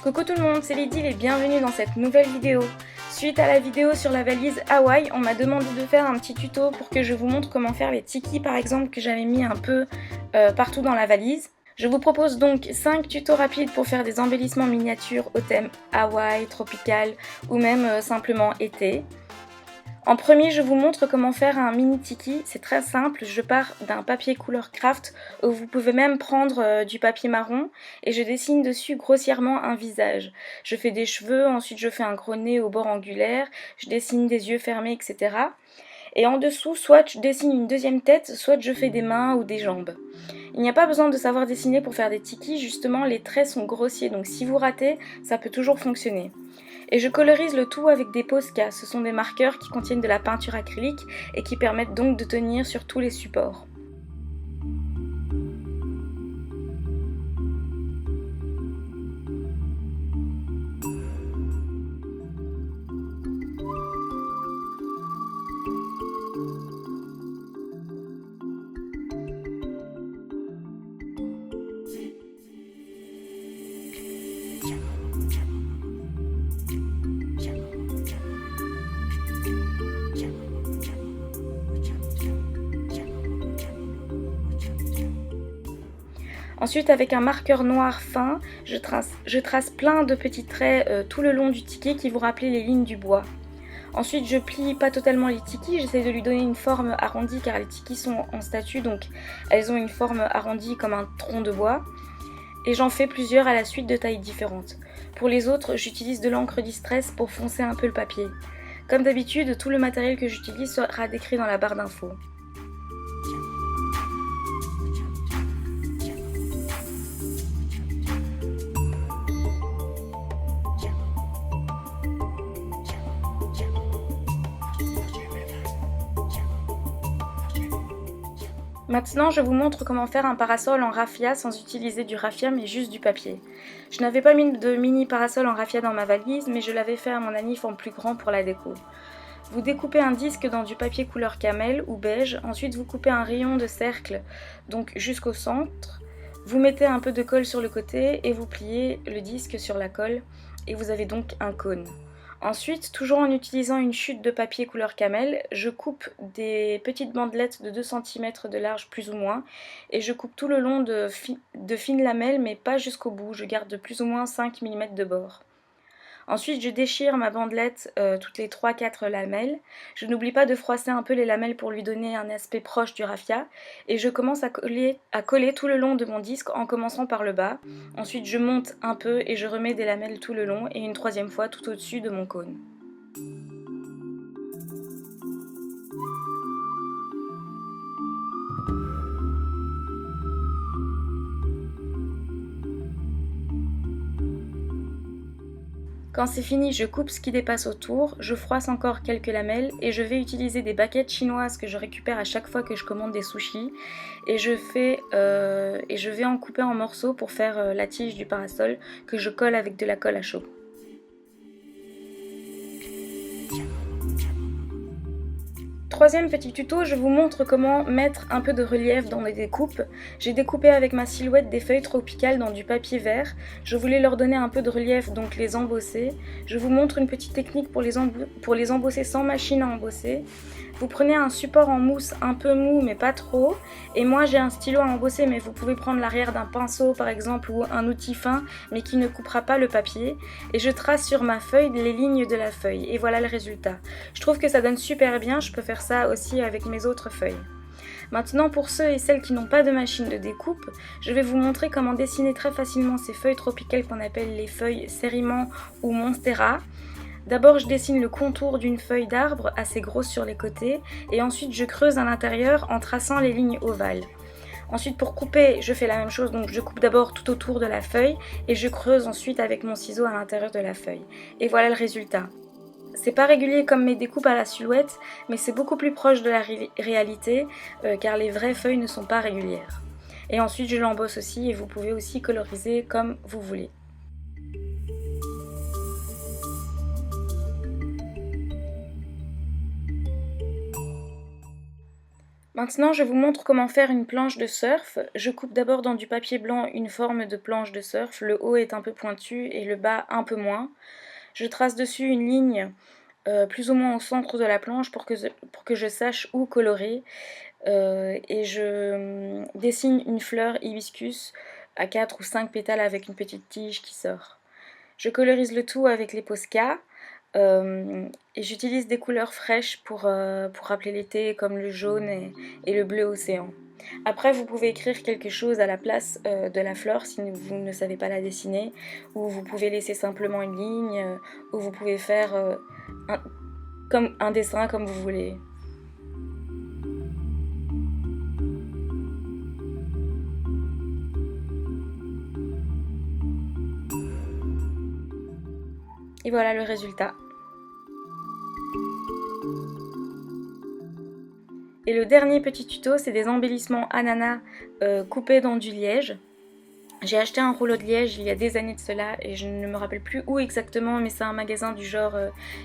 Coucou tout le monde, c'est Lydie et bienvenue dans cette nouvelle vidéo. Suite à la vidéo sur la valise Hawaï, on m'a demandé de faire un petit tuto pour que je vous montre comment faire les tikis par exemple que j'avais mis un peu partout dans la valise. Je vous propose donc 5 tutos rapides pour faire des embellissements miniatures au thème Hawaï, tropical ou même simplement été. En premier, je vous montre comment faire un mini tiki, c'est très simple, je pars d'un papier couleur craft, où vous pouvez même prendre du papier marron, et je dessine dessus grossièrement un visage. Je fais des cheveux, ensuite je fais un gros nez au bord angulaire, je dessine des yeux fermés, etc. Et en dessous, soit je dessine une deuxième tête, soit je fais des mains ou des jambes. Il n'y a pas besoin de savoir dessiner pour faire des tikis, justement les traits sont grossiers, donc si vous ratez, ça peut toujours fonctionner. Et je colorise le tout avec des Posca, ce sont des marqueurs qui contiennent de la peinture acrylique et qui permettent donc de tenir sur tous les supports. Ensuite, avec un marqueur noir fin, je trace plein de petits traits tout le long du tiki qui vont rappeler les lignes du bois. Ensuite, je plie pas totalement les tikis, j'essaie de lui donner une forme arrondie car les tikis sont en statue, donc elles ont une forme arrondie comme un tronc de bois. Et j'en fais plusieurs à la suite de tailles différentes. Pour les autres, j'utilise de l'encre Distress pour foncer un peu le papier. Comme d'habitude, tout le matériel que j'utilise sera décrit dans la barre d'infos. Maintenant, je vous montre comment faire un parasol en raffia sans utiliser du raffia mais juste du papier. Je n'avais pas mis de mini parasol en raffia dans ma valise, mais je l'avais fait à mon anniv en plus grand pour la déco. Vous découpez un disque dans du papier couleur camel ou beige, ensuite vous coupez un rayon de cercle, donc jusqu'au centre. Vous mettez un peu de colle sur le côté et vous pliez le disque sur la colle et vous avez donc un cône. Ensuite, toujours en utilisant une chute de papier couleur camel, je coupe des petites bandelettes de 2 cm de large plus ou moins et je coupe tout le long de fines lamelles mais pas jusqu'au bout, je garde plus ou moins 5 mm de bord. Ensuite, je déchire ma bandelette toutes les 3-4 lamelles. Je n'oublie pas de froisser un peu les lamelles pour lui donner un aspect proche du raffia. Et je commence à coller tout le long de mon disque en commençant par le bas. Ensuite, je monte un peu et je remets des lamelles tout le long et une troisième fois tout au-dessus de mon cône. Quand c'est fini, je coupe ce qui dépasse autour, je froisse encore quelques lamelles et je vais utiliser des baguettes chinoises que je récupère à chaque fois que je commande des sushis et je vais en couper en morceaux pour faire la tige du parasol que je colle avec de la colle à chaud. Troisième petit tuto, je vous montre comment mettre un peu de relief dans les découpes. J'ai découpé avec ma silhouette des feuilles tropicales dans du papier vert. Je voulais leur donner un peu de relief, donc les embosser. Je vous montre une petite technique pour les embosser sans machine à embosser. Vous prenez un support en mousse un peu mou mais pas trop, et moi j'ai un stylo à embosser mais vous pouvez prendre l'arrière d'un pinceau par exemple ou un outil fin mais qui ne coupera pas le papier, et je trace sur ma feuille les lignes de la feuille et voilà le résultat. Je trouve que ça donne super bien, je peux faire ça aussi avec mes autres feuilles. Maintenant, pour ceux et celles qui n'ont pas de machine de découpe, je vais vous montrer comment dessiner très facilement ces feuilles tropicales qu'on appelle les feuilles Sériment ou Monstera. D'abord, je dessine le contour d'une feuille d'arbre assez grosse sur les côtés et ensuite je creuse à l'intérieur en traçant les lignes ovales. Ensuite, pour couper, je fais la même chose, donc je coupe d'abord tout autour de la feuille et je creuse ensuite avec mon ciseau à l'intérieur de la feuille. Et voilà le résultat. C'est pas régulier comme mes découpes à la silhouette, mais c'est beaucoup plus proche de la réalité car les vraies feuilles ne sont pas régulières. Et ensuite, je l'embosse aussi et vous pouvez aussi coloriser comme vous voulez. Maintenant, je vous montre comment faire une planche de surf. Je coupe d'abord dans du papier blanc une forme de planche de surf. Le haut est un peu pointu et le bas un peu moins. Je trace dessus une ligne plus ou moins au centre de la planche pour que je sache où colorer. Et je dessine une fleur hibiscus à 4 ou 5 pétales avec une petite tige qui sort. Je colorise le tout avec les Posca. Et j'utilise des couleurs fraîches pour rappeler l'été, comme le jaune et le bleu océan. Après, vous pouvez écrire quelque chose à la place de la fleur si vous ne savez pas la dessiner, ou vous pouvez laisser simplement une ligne, ou vous pouvez faire un dessin comme vous voulez. Et voilà le résultat. Et le dernier petit tuto, c'est des embellissements ananas coupés dans du liège. J'ai acheté un rouleau de liège il y a des années de cela et je ne me rappelle plus où exactement, mais c'est un magasin du genre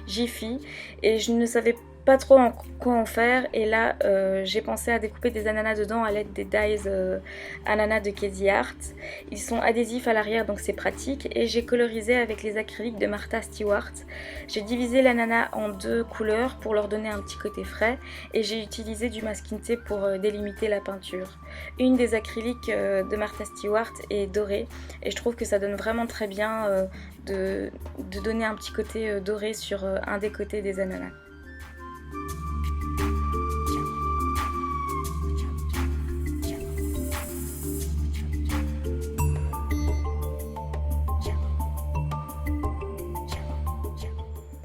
Jiffy et je ne savais pas trop quoi en faire, et là j'ai pensé à découper des ananas dedans à l'aide des dies ananas de Casey Art. Ils sont adhésifs à l'arrière donc c'est pratique, et j'ai colorisé avec les acryliques de Martha Stewart. J'ai divisé l'ananas en 2 couleurs pour leur donner un petit côté frais, et j'ai utilisé du masking tape pour délimiter la peinture. Une des acryliques de Martha Stewart est dorée et je trouve que ça donne vraiment très bien de donner un petit côté doré sur un des côtés des ananas.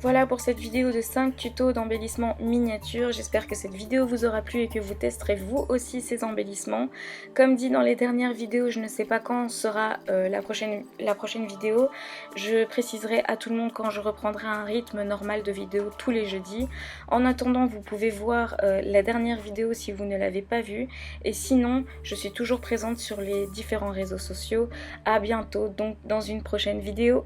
Voilà pour cette vidéo de 5 tutos d'embellissement miniature. J'espère que cette vidéo vous aura plu et que vous testerez vous aussi ces embellissements. Comme dit dans les dernières vidéos, je ne sais pas quand sera la prochaine vidéo. Je préciserai à tout le monde quand je reprendrai un rythme normal de vidéo tous les jeudis. En attendant, vous pouvez voir la dernière vidéo si vous ne l'avez pas vue. Et sinon, je suis toujours présente sur les différents réseaux sociaux. À bientôt donc dans une prochaine vidéo.